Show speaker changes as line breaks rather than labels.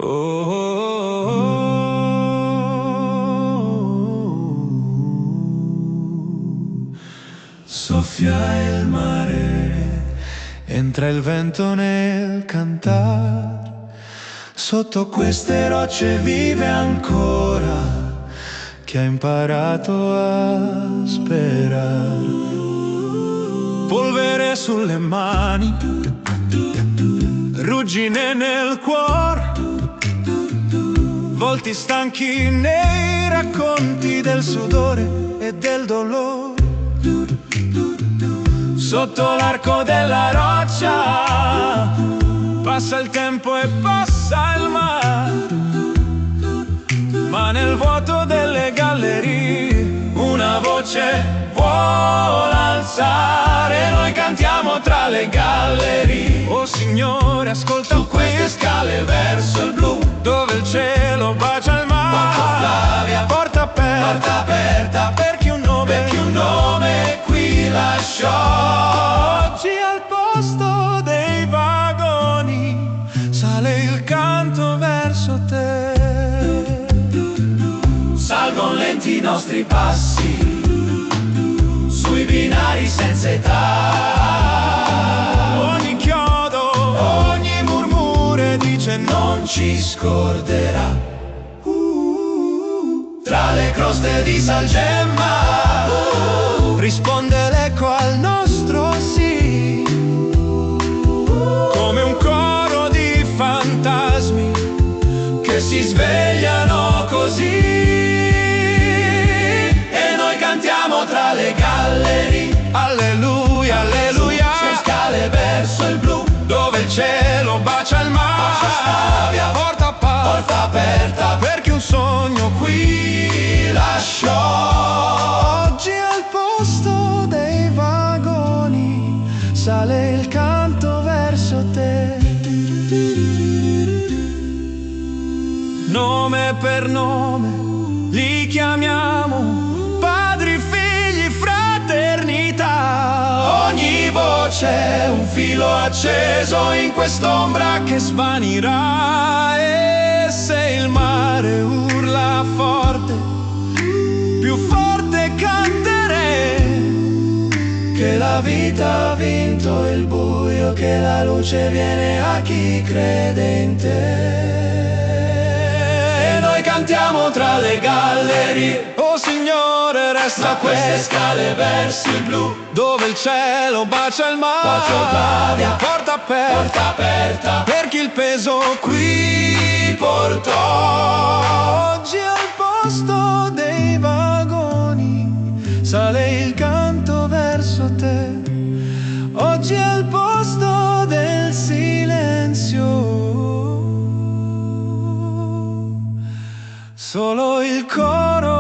Oh, oh, oh, oh. Soffia il mare, entra il vento nel cantar. Sotto queste rocce vive ancora chi ha imparato a sperare. Polvere sulle mani, ruggine nel cuore, volti stanchi nei racconti del sudore e del dolore. Sotto l'arco della roccia passa il tempo e passa il mare, ma nel vuoto delle gallerie una voce vuole alzare. Noi cantiamo tra le gallerie. Oh Signore, ascolta su queste scale verso il blu, dove il cielo bacia il mare. Porta aperta, perché un nome qui lasciò. Oggi al posto dei vagoni sale il canto verso te. Salgono lenti i nostri passi sui binari senza età. Ogni chiodo, ogni murmure dice non ci scorderà. Tra le croste di salgemma risponde l'eco al nostro sì, come un coro di fantasmi che si svegliano così. E noi cantiamo tra le gallerie. Alleluia, alleluia. Su scale verso il blu, dove il cielo bacia il mare. Porta aperta, perché un sogno qui lasciò. Oggi al posto dei vagoni sale il canto verso te. Nome per nome li chiamiamo, padri, figli, fraternità. Ogni voce è un filo acceso in quest'ombra che svanirà. E se il mare urla forte, più forte canterei, che la vita ha vinto il buio, che la luce viene a chi crede in te. E noi cantiamo tra le gallerie. Oh Signore, resta queste scale verso il blu, dove il cielo bacia il mare. Porta aperta, per chi il peso qui portò. Oggi al posto dei vagoni sale il canto verso te. Oggi al posto del silenzio solo il coro